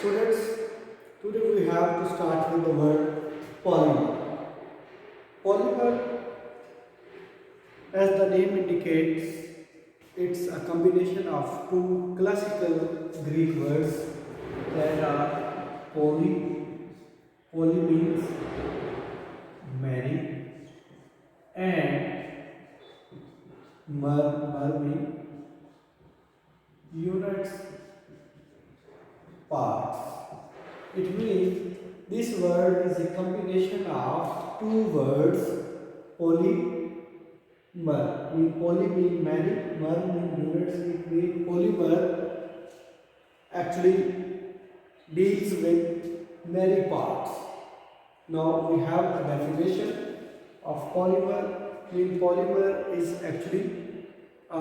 students, today we have to start with the word polymer. Polymer, as the name indicates, it's a combination of two classical Greek words that are poly means many, and mer means units, parts. It means this word is a combination of two words, polymer. Poly means many, mer means units. It means polymer actually deals with many parts. Now we have a definition of polymer. Polymer is actually a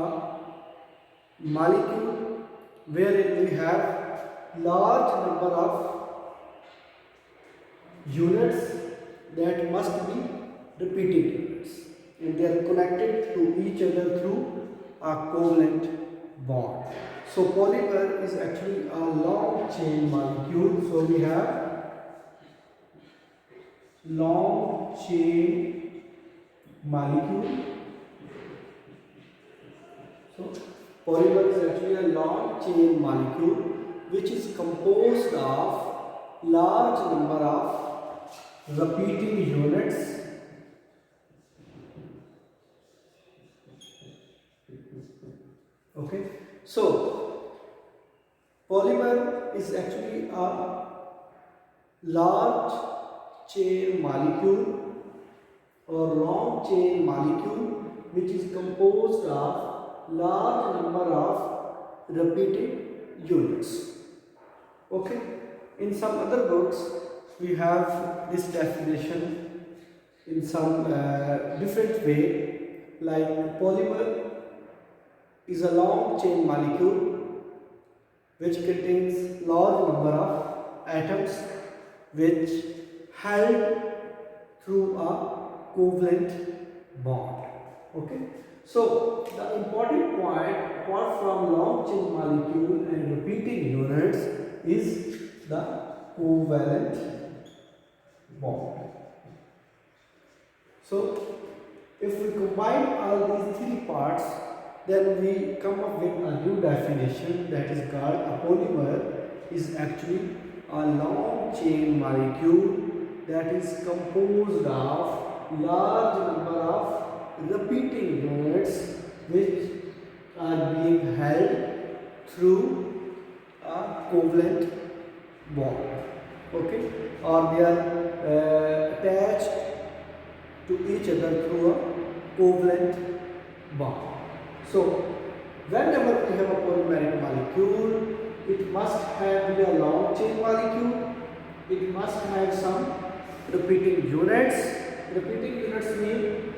molecule wherein we have large number of units that must be repeating units, and they are connected to each other through a covalent bond. So polymer is actually a long chain molecule. So we have long chain molecule. So polymer is actually a long chain molecule which is composed of large number of repeating units okay. So polymer is actually a large chain molecule or long chain molecule which is composed of large number of repeating units. Okay, in some other books we have this definition in some different way, like polymer is a long chain molecule which contains large number of atoms which held through a covalent bond. Okay, so the important point apart from long chain molecule and repeating units is the covalent bond. So if we combine all these three parts, then we come up with a new definition that is called a polymer is actually a long chain molecule that is composed of large number of repeating units which are being held through a covalent bond, okay, or they are attached to each other through a covalent bond. So whenever we have a polymeric molecule, it must have a long chain molecule, it must have some repeating units. Repeating units mean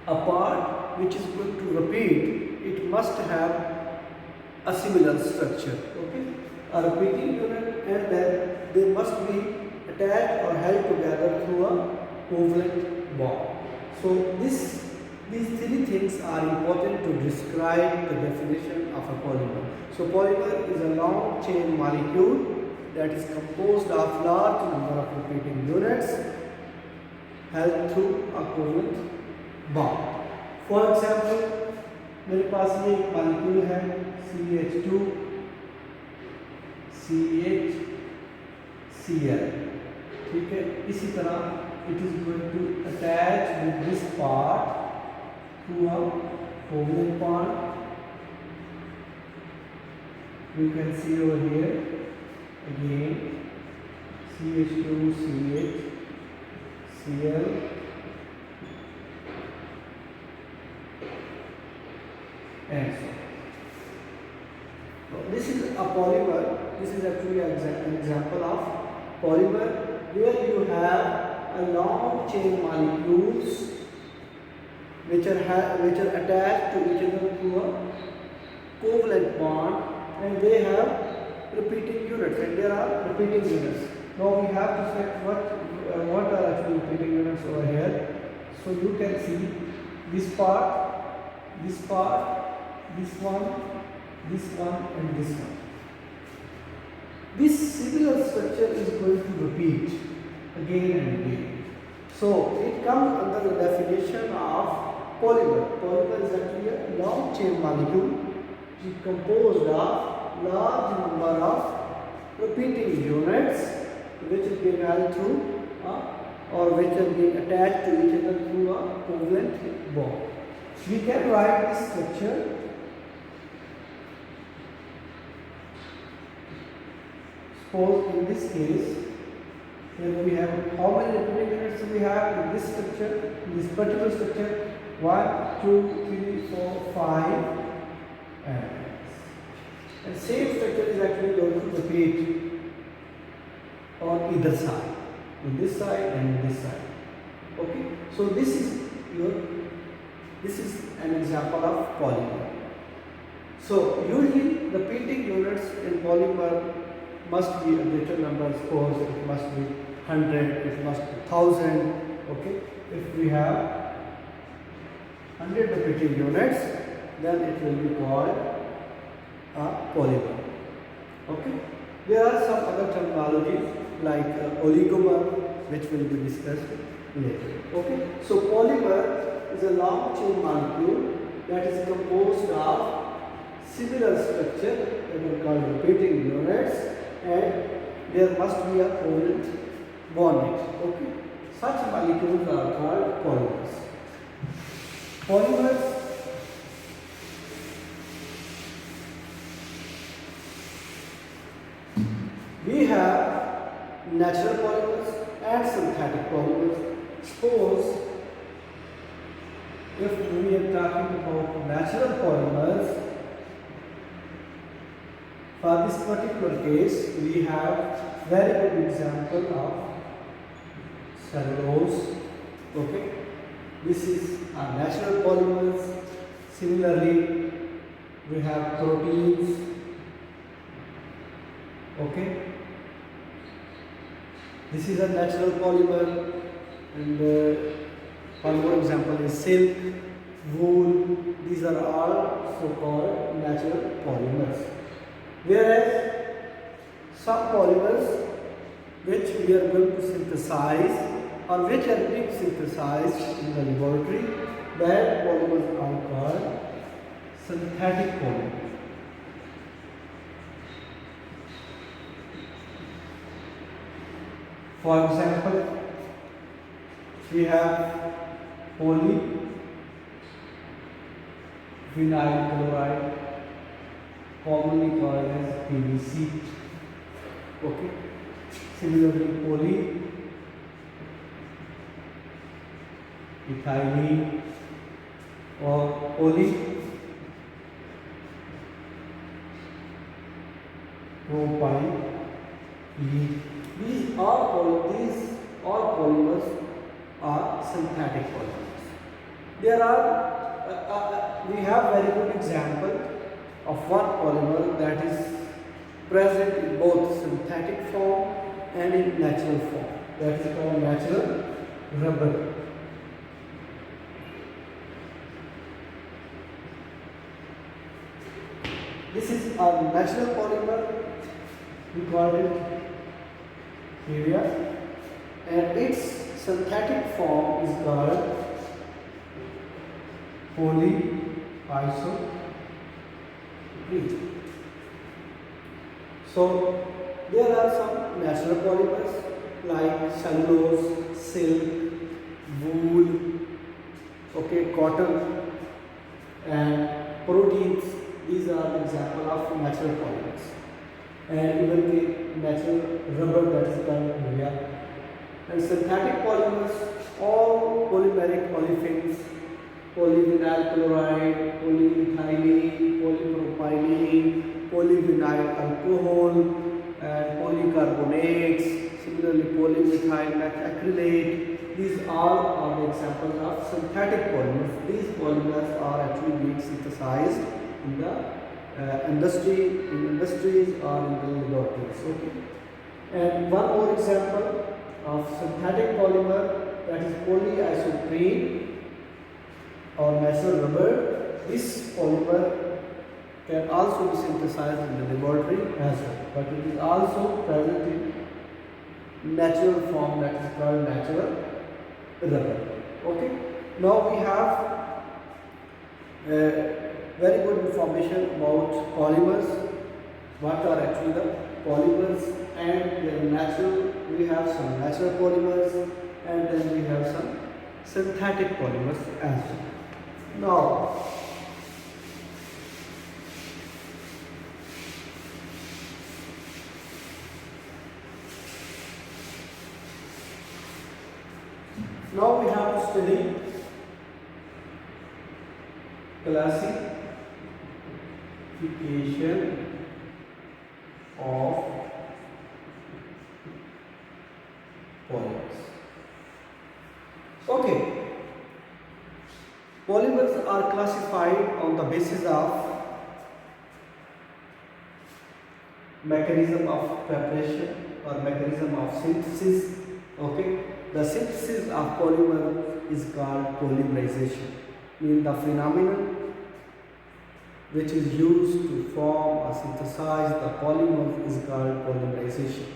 a part which is going to repeat, it must have a similar structure, okay, a repeating unit, and then they must be attached or held together through a covalent bond. So these three things are important to describe the definition of a polymer. So polymer is a long chain molecule that is composed of large number of repeating units held through a covalent bond. For example, मेरे पास ये एक molecule है CH2 CHCl, ठीक है. इसी तरह it is going to attach with this part to a covalent bond. You can see over here again CH2 CH Cl and so on. So this is a polymer. This is actually an example of polymer where you have a long chain molecules which are attached to each other through a covalent bond, and they have repeating units, and there are repeating units. Now we have to check what are actually repeating units over here. So you can see this part, this one, and this one. This similar structure is going to repeat again and again. So it comes under the definition of polymer. Polymer is actually a long chain molecule which is composed of large number of repeating units which is being held through or which are being attached to each other through a covalent bond. We can write this structure. Suppose in this case, here we have how many repeating units we have in this structure, in this particular structure? 1, 2, 3, 4, 5, and same structure is actually going to repeat on either side, on this side and this side. Okay, so this is an example of polymer. So usually repeating units in polymer must be a greater number. Suppose it must be 100, it must be 1000. Okay, if we have 100 repeating units, then it will be called a polymer. Okay, there are some other terminologies like oligomer, which will be discussed later. Okay, so polymer is a long chain molecule that is composed of similar structure that are called repeating units, and there must be a covalent bonding. Okay, such molecules are called polymers. Polymers we have natural polymers and synthetic polymers. Suppose if we are talking about natural polymers, for this particular case we have very good example of cellulose. Okay, this is a natural polymers. Similarly, we have proteins. Okay, this is a natural polymer, and one more example is silk, wool. These are all so-called natural polymers. Whereas some polymers which we are going to synthesize or which are being synthesized in the laboratory, that polymers are called synthetic polymers. For example, we have polyvinyl chloride, commonly called as PVC. Okay. Similarly, polyethylene or polypropylene. These all polymers are synthetic polymers. There are we have very good example of one polymer that is present in both synthetic form and in natural form. That is called natural rubber. This is a natural polymer. We call it stevia, and its synthetic form is called polyisoprene. So there are some natural polymers like cellulose, silk, wool, okay, cotton, and proteins. These are examples of natural polymers. And even the natural rubber, that is called urea. And synthetic polymers, all polymeric olefins, polyvinyl chloride, polyethylene, polypropylene, polyvinyl alcohol, and polycarbonates, similarly polymethyl methacrylate. These all are the examples of synthetic polymers. These polymers are actually being synthesized in the industries or in the laboratories. Okay. And one more example of synthetic polymer, that is polyisoprene or natural rubber. This polymer can also be synthesized in the laboratory as well, but it is also present in natural form, that is called natural rubber. Okay. Now we have very good information about polymers. What are actually the polymers, and their natural, we have some natural polymers, and then we have some synthetic polymers as well. Now we have to study classification of polymers. Okay, polymers are classified on the basis of mechanism of preparation or mechanism of synthesis. Okay, the synthesis of polymer is called polymerization, means the phenomenon which is used to form or synthesize the polymer is called polymerization.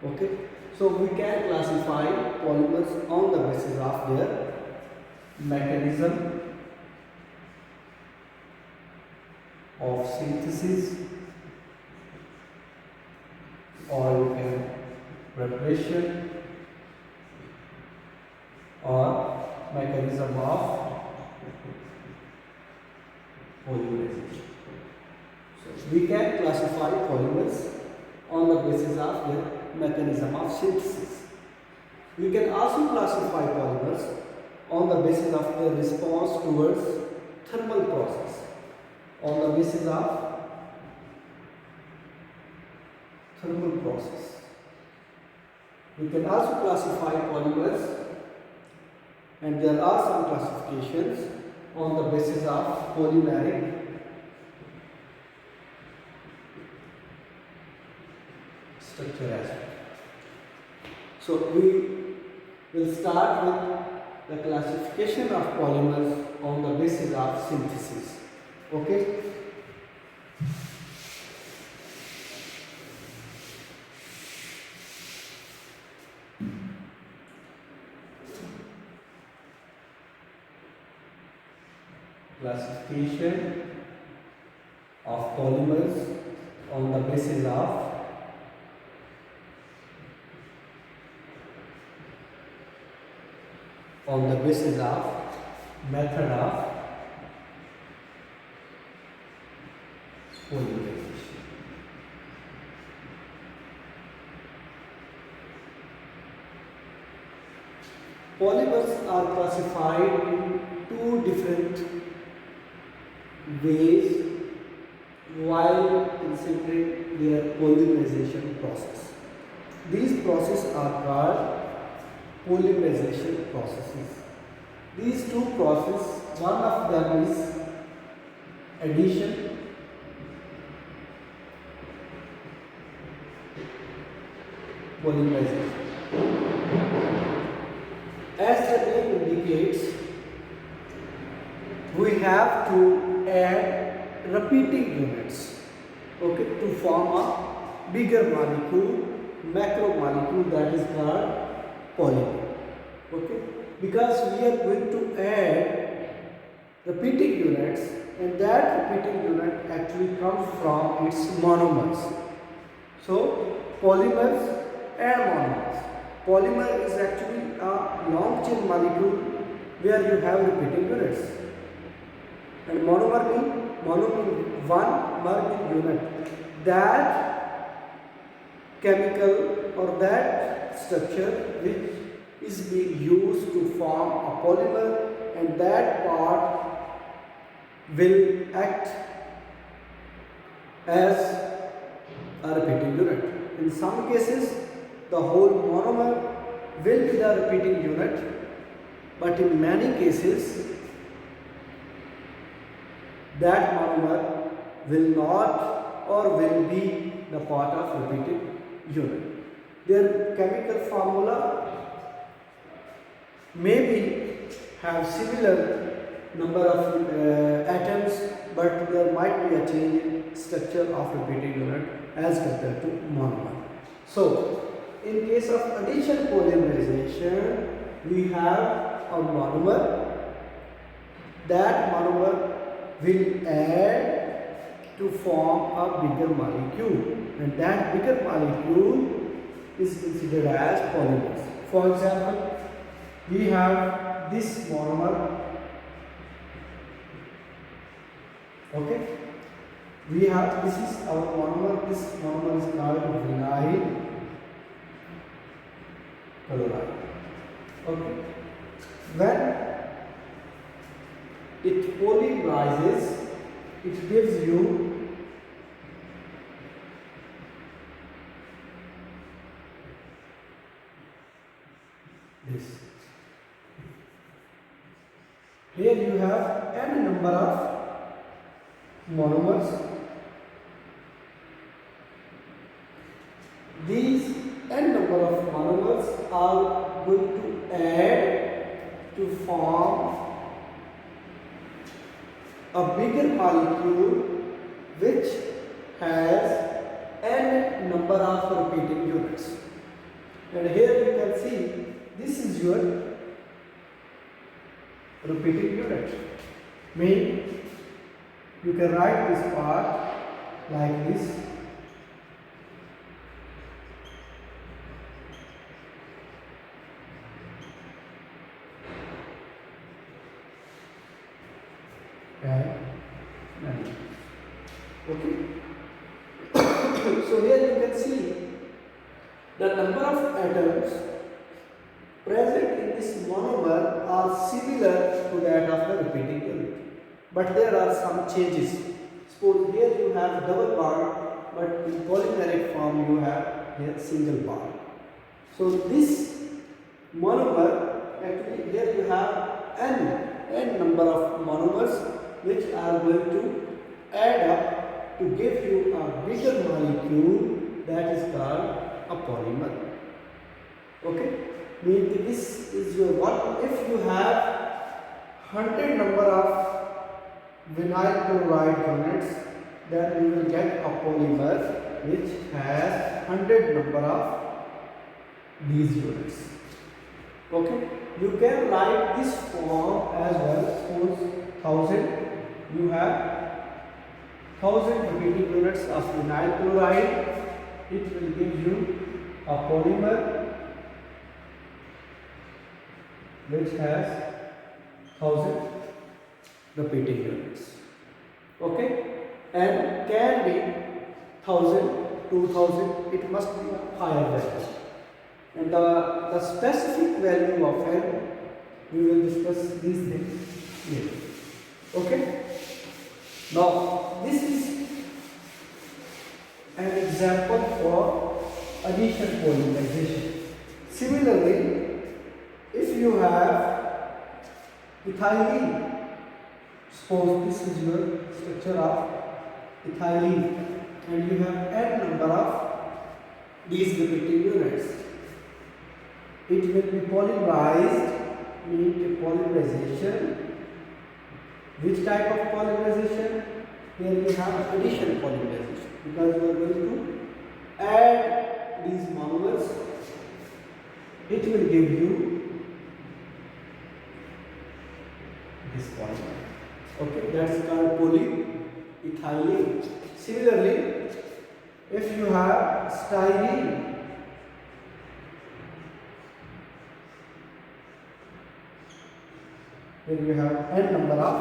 Okay, so we can classify polymers on the basis of their mechanism of synthesis, or you can preparation, or mechanism of polymerization. So we can classify polymers on the basis of their mechanism of synthesis. We can also classify polymers on the basis of their response towards thermal process. On the basis of thermal process, we can also classify polymers, and there are some classifications on the basis of polymeric structure as well. So we will start with the classification of polymers on the basis of synthesis. Okay. Classification of polymers on the basis of method of polymerization. Polymers are classified in two different ways while considering their polymerization process. These processes are called polymerization processes. These two processes, one of them is addition, polymerization. As the name indicates, we have to add repeating units, okay, to form a bigger molecule, macromolecule, that is called polymer. Okay, because we are going to add repeating units, and that repeating unit actually comes from its monomers. So polymers and monomers. Polymer is actually a long chain molecule where you have repeating units, and monomer means one mer unit. That chemical or that structure which is being used to form a polymer, and that part will act as a repeating unit. In some cases, the whole monomer will be the repeating unit, but in many cases, that monomer will not or will be the part of repeating unit. Their chemical formula maybe have similar number of atoms, but there might be a change in structure of repeating unit as compared to monomer. So, in case of addition polymerization, we have a monomer. That monomer will add to form a bigger molecule, and that bigger molecule is considered as polymers. For example, we have this monomer. Okay, we have, this is our monomer. This monomer is called vinyl chloride. Okay, when it polymerizes, it gives you this. Here you have n number of monomers. These n number of monomers are going to add to form a bigger molecule which has n number of repeating units. And here you can see this is your repeating unit. Mean you can write this part like this. Okay. So here you can see the number of atoms present in this monomer are similar to that of the repeating unit, but there are some changes. Suppose here you have double bond, but in polymeric form you have here single bond. So this monomer, actually here you have n number of monomers which are going to add up to give you a bigger molecule that is called a polymer. Okay, means this is your one. If you have 100 number of vinyl chloride units, then you will get a polymer which has 100 number of these units. Okay, you can write this form as well. Suppose 1000, you have 1000 repeating units of vinyl chloride. It will give you a polymer which has 1000 repeating units. Okay, and can be 1000, 2000. It must be a higher value. And the specific value of n, we will discuss these things later. Okay. Now this is an example for addition polymerization. Similarly, if you have ethylene, suppose this is your structure of ethylene, and you have n number of these repeating units. It will be polymerized, meaning polymerization. Which type of polymerization? Here we have addition polymerization, because we are going to add these monomers. It will give you this polymer. Okay, that's called polyethylene. Similarly, if you have styrene, then you have n number of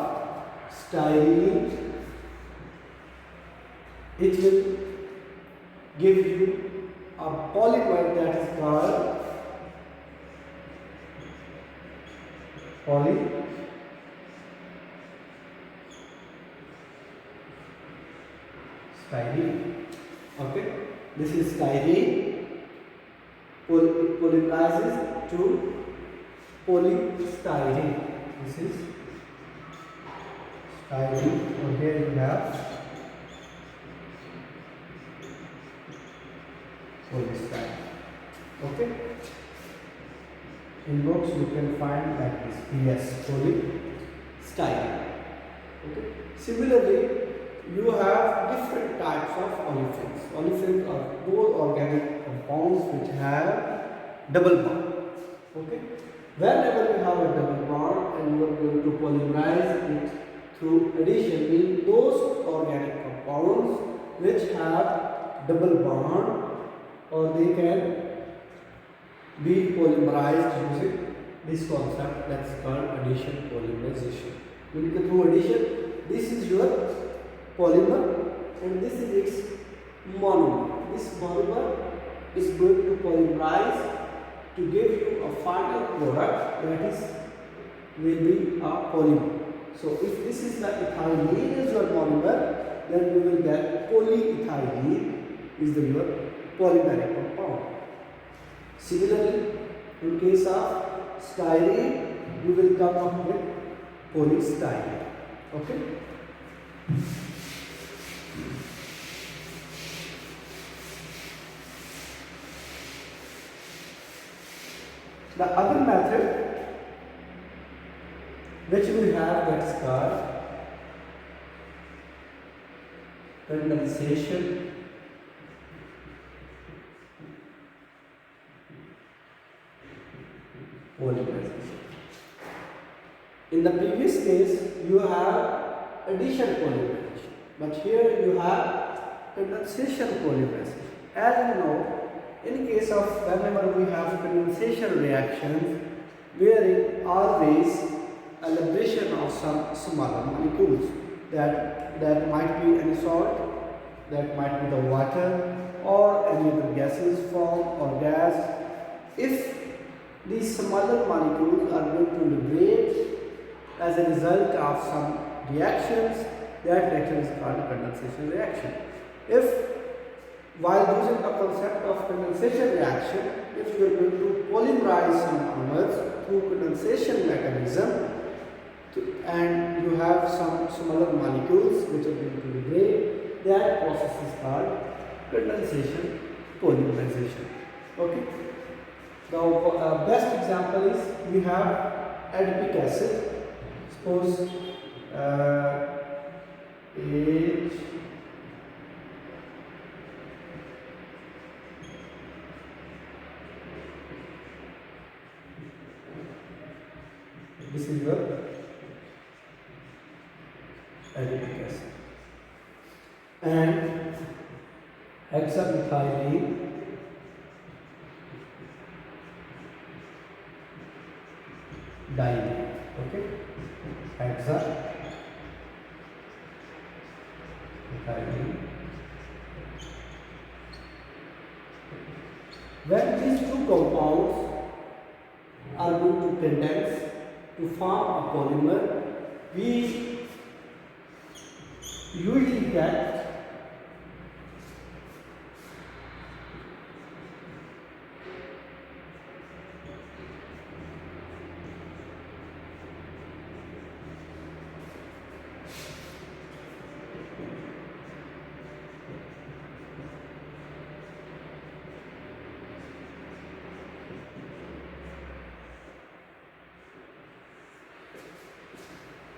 styrene. It will give you a polymer that is called polystyrene. Okay, this is styrene. It polymerizes to polystyrene. This is styrene. And here you have polystyrene. Okay. In books you can find like this. Yes, polystyrene. Okay. Similarly, you have different types of olefins. Olefins are those organic compounds which have double bond. Okay. Whenever you have a double bond and you are going to polymerize it through addition, means those organic compounds which have double bond, or they can be polymerized using this concept that's called addition polymerization. Through addition, this is your polymer and this is its monomer. This monomer is going to polymerize to give you a final product that is will be a polymer. So if this is the ethylene is your monomer, then you will get polyethylene is the your polymeric compound. Similarly, in case of styrene, you will come up with polystyrene. Okay. The other method which we have, that's called condensation polymerization. In the previous case, you have addition polymerization, but here you have condensation polymerization. As you know, in case of whenever we have condensation reactions, wherein always a liberation of some smaller molecules that might be any salt, that might be the water, or any other gases form or gas. If these smaller molecules are going to liberate as a result of some reactions, that reaction is called a condensation reaction. If while using the concept of condensation reaction, if you are going to polymerize some monomers through condensation mechanism, and you have some smaller molecules which are going to degrade, that process is called condensation polymerization. Okay. The best example is we have adipic acid. Suppose H this is your adipic acid and hexamethylene diene. Okay, hexamethylene. When these two compounds are going to condense to form a polymer, we usually get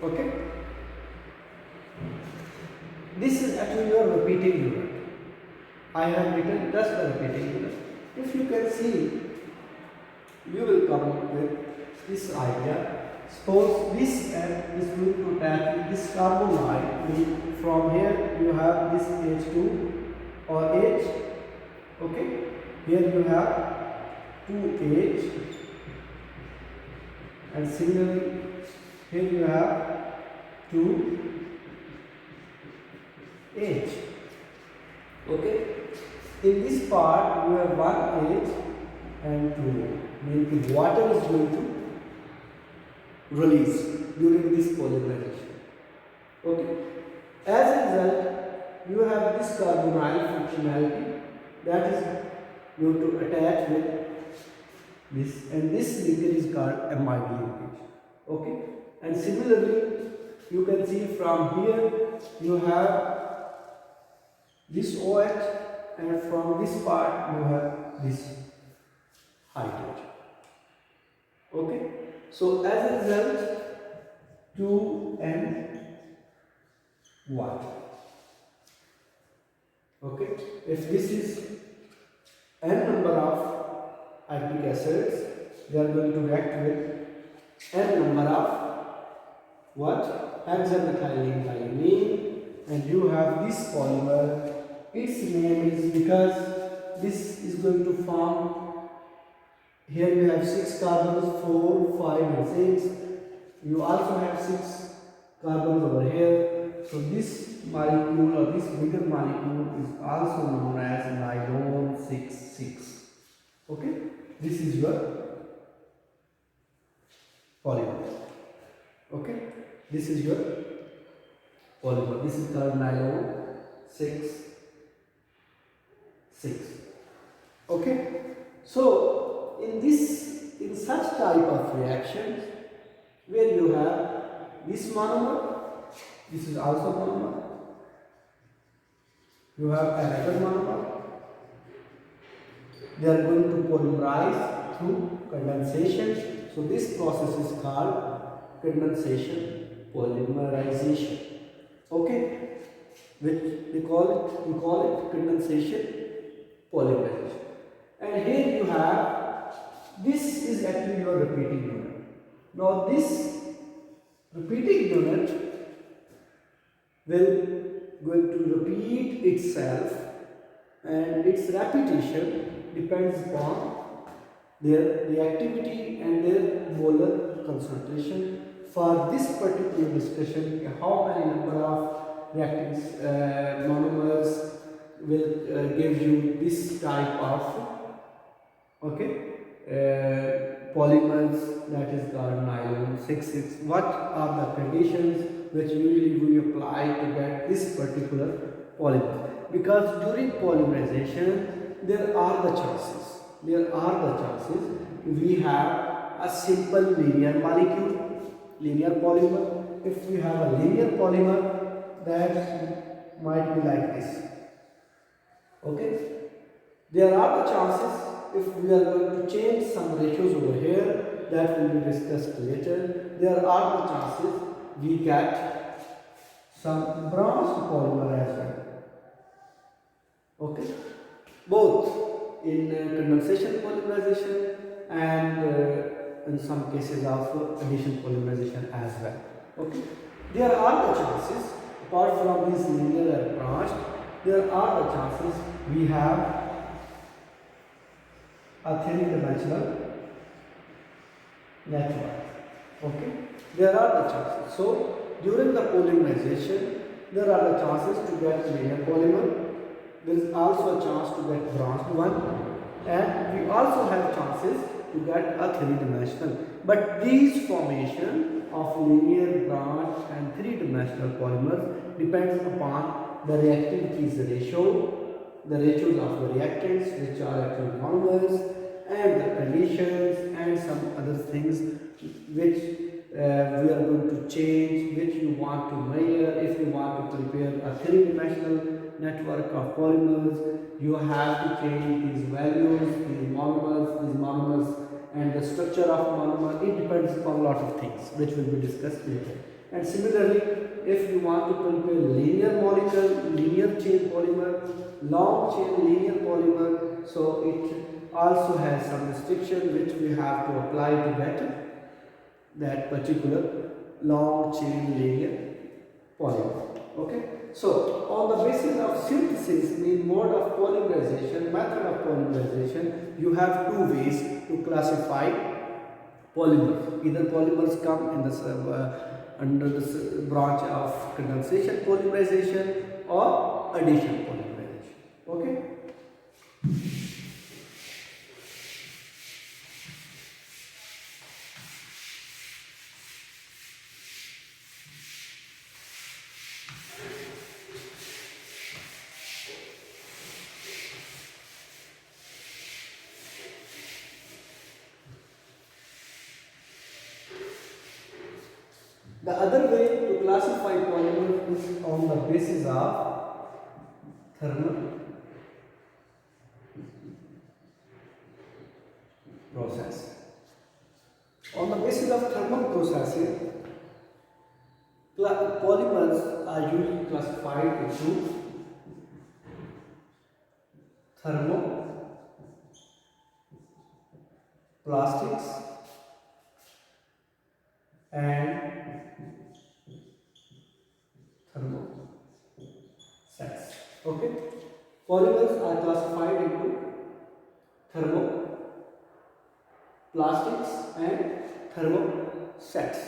okay. This is actually your repeating unit. I have written just the repeating unit. If you can see, you will come up with this idea. Suppose this end is going to attach with this carbonide. From here you have this H2 or H. Okay. Here you have 2H, and similarly here you have 2H. Okay. In this part you have 1H and 2H. Meaning water is going to release during this polymerization. Okay. As a result, you have this carbonyl functionality that is going to attach with this, and this linkage is called amide linkage. Okay. And similarly, you can see from here you have this OH, and from this part you have this hydrogen. Okay. So as a result, 2 and water. Okay, if this is n number of acetic acids, they are going to react with n number of what? Hexamethylene, and you have this polymer. Its name is, because this is going to form, here you have 6 carbons, 4, 5 and 6. You also have 6 carbons over here. So this molecule or this bigger molecule is also known as nylon 6,6. Okay, this is your polymer. Okay, this is your polymer. This is called nylon 6,6. Okay, so in such type of reactions where you have this monomer, this is also monomer, you have another monomer, they are going to polymerize through condensation. So this process is called condensation polymerization. Okay, which we call it condensation polymerization. And here you have, this is actually your repeating unit. Now this repeating unit will going to repeat itself, and its repetition depends upon their reactivity and their molar concentration. For this particular discussion, how many number of reacting monomers will give you this type of polymers, that is called nylon 6,6. What are the conditions which usually we apply to get this particular polymer? Because during polymerization there are the chances we have a simple linear molecule, linear polymer. If we have a linear polymer, that might be like this. Okay, there are the chances, if we are going to change some ratios over here, that will be discussed later. There are the chances we get some branched polymer as well. Okay, both in condensation polymerization and in some cases of addition polymerization as well. Okay, there are the chances, apart from this linear and branched, there are the chances we have a three-dimensional network. Okay, there are the chances. So during the polymerization, there are the chances to get linear polymer. There is also a chance to get branched one, and we also have chances to get a three-dimensional. But these formation of linear, branched and three-dimensional polymers depends upon the reactivities ratio, the ratios of the reactants, which are actually monomers, and the conditions and some other things which we are going to change, which you want to measure. If you want to prepare a three-dimensional network of polymers, you have to change these values, these monomers and the structure of monomer. It depends upon a lot of things which will be discussed later. And similarly, if you want to prepare linear molecule, linear chain polymer, long chain linear polymer, so it also has some restriction which we have to apply to get that particular long chain linear polymer. Okay, so on the basis of synthesis, mean mode of polymerization, method of polymerization, you have two ways to classify polymers. Either polymers come in the under the branch of condensation polymerization or addition polymerization. Okay. The other way to classify polymers is on the basis of thermal process. On the basis of thermal processing, polymers are usually classified into thermoplastics and thermosets. Okay, polymers are classified into thermoplastics and thermosets.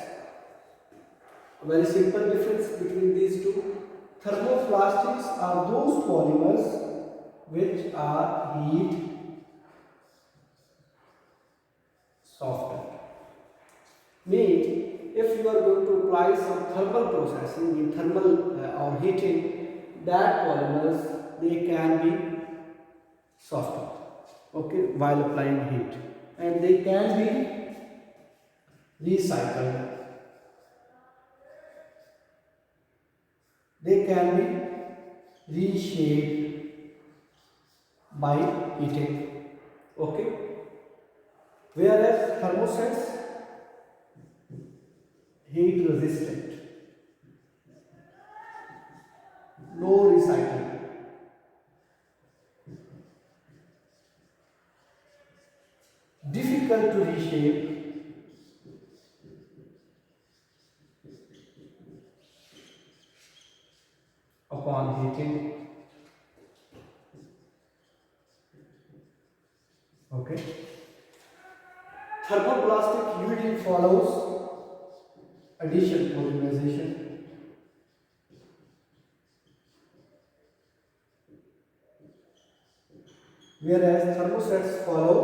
A very simple difference between these two. Thermoplastics are those polymers which are heat softened. Means if you are going to apply some thermal processing in thermal or heating, that polymers they can be softened, okay, while applying heat, and they can be recycled. They can be reshaped by heating, okay. Whereas thermosets heat resistant, no recycling, difficult to reshape, upon heating, okay. Thermoplastic usually follows addition polymerization, whereas thermosets follow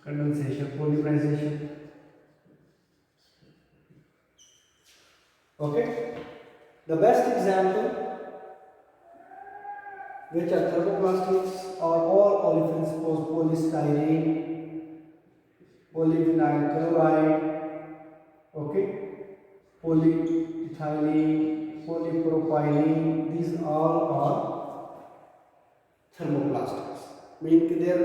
condensation polymerization, okay. The best example which are thermoplastics are all olefins, polystyrene, polyvinyl chloride, okay, polyethylene, polypropylene. These all are thermoplastics. Mean their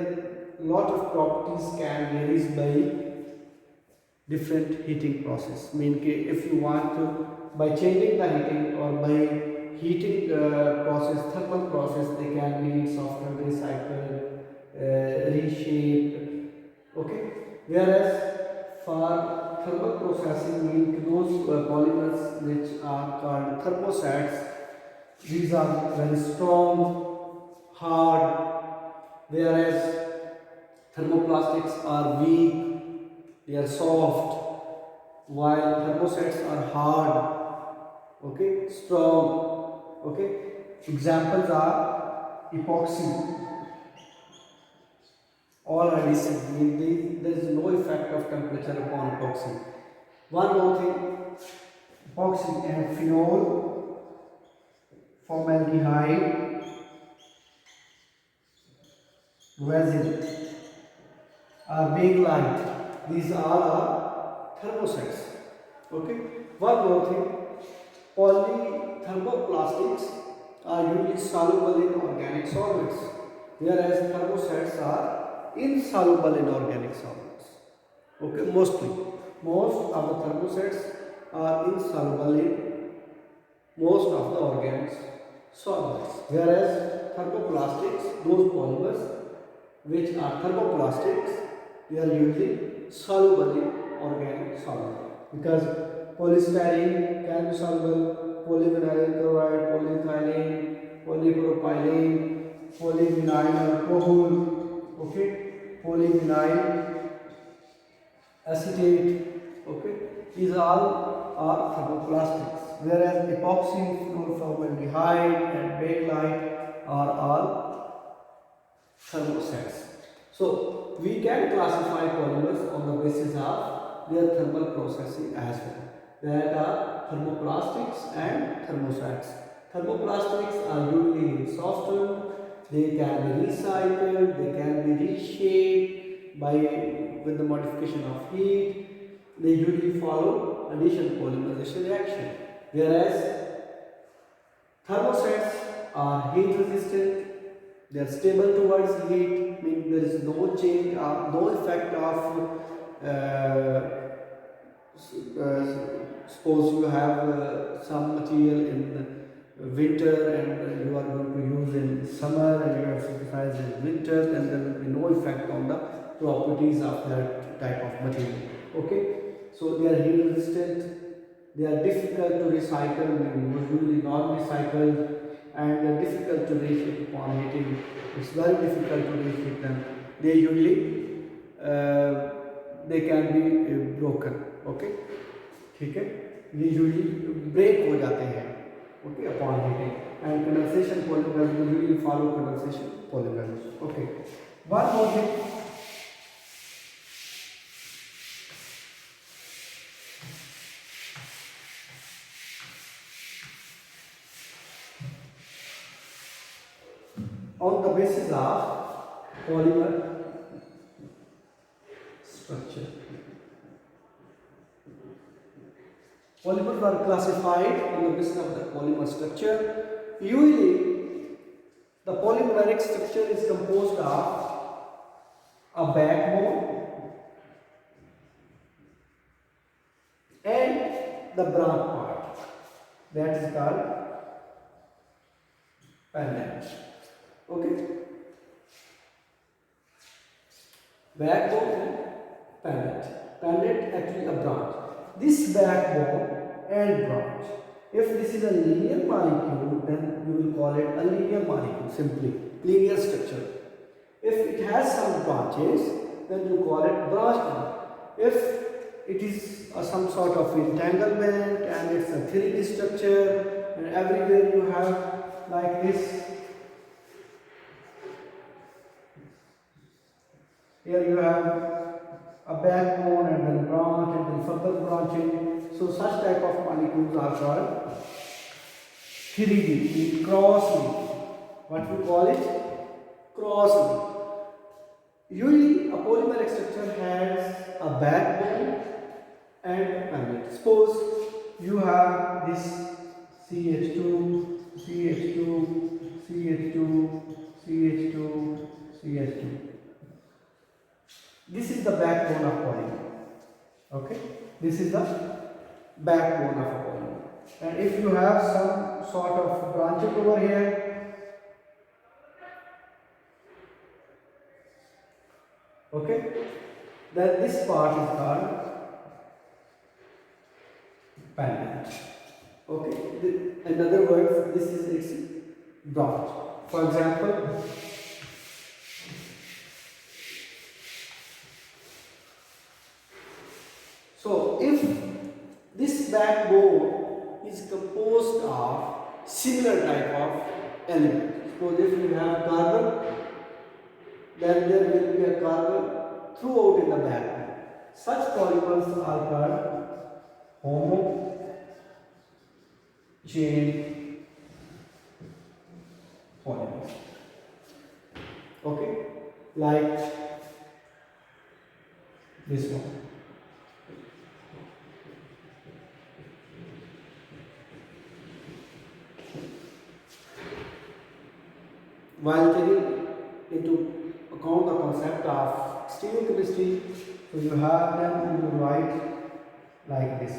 lot of properties can vary by different heating process. Mean if you want to, by changing the heating or by heating process, thermal process, they can be softened, recycled, reshaped, okay. Whereas for thermal processing, mean those polymers which are called thermosets, these are very strong, hard, whereas thermoplastics are weak, they are soft, while thermosets are hard, okay, strong, okay. Examples are epoxy, all adhesive, there is no effect of temperature upon epoxy. One more thing, epoxy and phenol, formaldehyde, resin are bakelite. These all are thermosets, okay. One more thing, polythermoplastics are usually soluble in organic solvents, whereas thermosets are insoluble in organic solvents, okay. Most of the thermosets are insoluble in most of the organic solvents, whereas thermoplastics, those polymers which are thermoplastics, they are usually soluble in organic solvent, because polystyrene can be soluble, polyvinyl chloride, polyethylene, polypropylene, polyvinyl alcohol, okay, polyvinyl acetate, okay. These all are thermoplastics, whereas epoxy, formaldehyde and bakelite are all thermosets. So we can classify polymers on the basis of their thermal processing as well. There are thermoplastics and thermosets. Thermoplastics are usually softened, they can be recycled, they can be reshaped with the modification of heat. They usually follow addition polymerization reaction, whereas thermosets are heat resistant, they are stable towards heat, meaning there is no change or no effect of uh, suppose you have some material in winter and you are going to use in summer and you have synthesized in winter, then there will be no effect on the properties of that type of material. Okay, so they are heat resistant, they are difficult to recycle, usually non-recycled, and they are difficult to reheat upon heating. It's very difficult to reheat them. They usually they can be broken. Okay, ठीक है, ये usually break हो जाते हैं okay upon heating and condensation polymers usually follow condensation polymers okay one more thing on the basis of polymer structure. Polymers are classified on the basis of the polymer structure. Usually, the polymeric structure is composed of a backbone and the branch part. That is called pendant. Okay, backbone and pendant. Pendant actually a branch. This backbone and branch, if this is a linear molecule, then you will call it a linear molecule, simply linear structure. If it has some branches, then you call it branch. If it is some sort of entanglement and it's a 3D structure and everywhere you have like this, here you have a backbone and then branch and then further branching. So such type of molecules are called 3D, cross-linked. What we call it? Cross-linked. Usually a polymeric structure has a backbone and a pendant. Suppose you have this CH2, CH2, CH2, CH2, CH2. This is the backbone of polymer. Okay, this is the backbone of a polymer. And if you have some sort of branching over here, okay, then this part is called pendant. Okay, in other words, this is its branch. For example, so if this backbone is composed of similar type of element, suppose if you have carbon, then there will be a carbon throughout in the backbone. Such polymers are called homo chain polymers. Okay, like this one. While taking into account the concept of stereochemistry, so you have them, you write like this.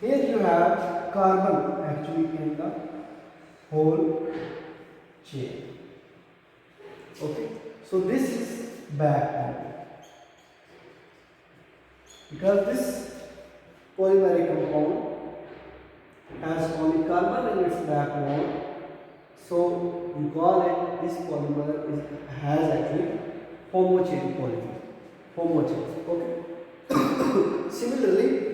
Here you have carbon actually in the whole chain. Okay, so this is backbone. Because this polymeric compound has only carbon in its backbone, so you call it this polymer has actually homo chain polymer. Homo chain. Okay. Similarly,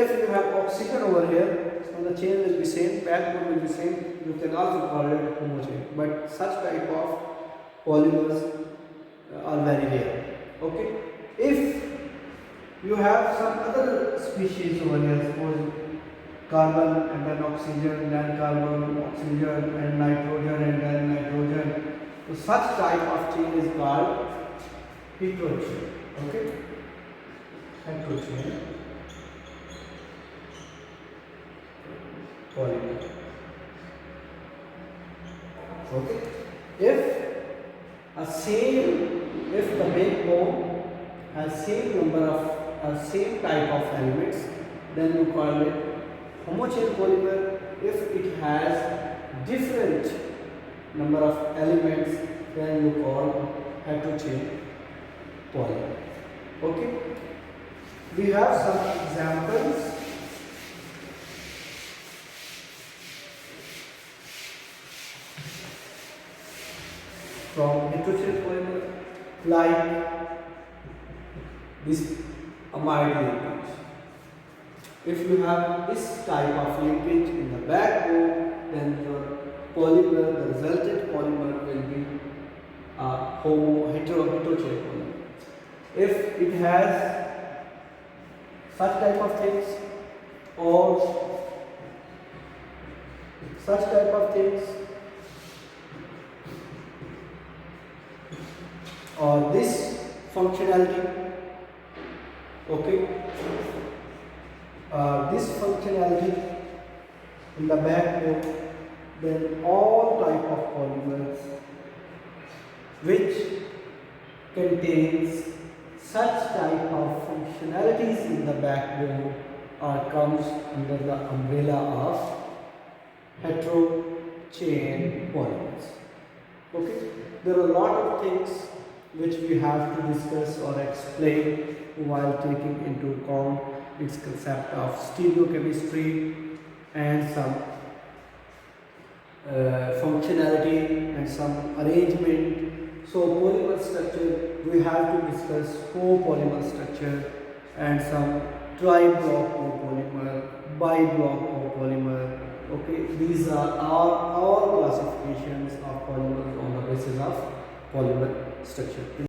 if you have oxygen over here, so the chain will be same, backbone will be same, you can also call it homo chain. But such type of polymers are very rare. Okay. If you have some other species over here, suppose carbon and then oxygen, then carbon, oxygen and nitrogen and then nitrogen. So such type of chain is called heterochain. Okay, heterochain polymer. Okay, if the backbone has same number of same type of elements, then you call it homochain polymer. If it has different number of elements, then you call heterochain polymer. Okay, we have some examples. From heterochain polymer, like this amide linkage. If you have this type of linkage in the backbone, then your polymer, the resultant polymer will be a heterochain polymer. If it has such type of things or such type of things or this functionality, okay, this functionality in the backbone, then all type of polymers which contains such type of functionalities in the backbone comes under the umbrella of heterochain polymers. Okay, there are a lot of things which we have to discuss or explain while taking into account its concept of stereochemistry and some functionality and some arrangement. So polymer structure, we have to discuss copolymer structure and some tri-block copolymer, bi-block copolymer. Okay, these are all classifications of polymers on the basis of polymer structure.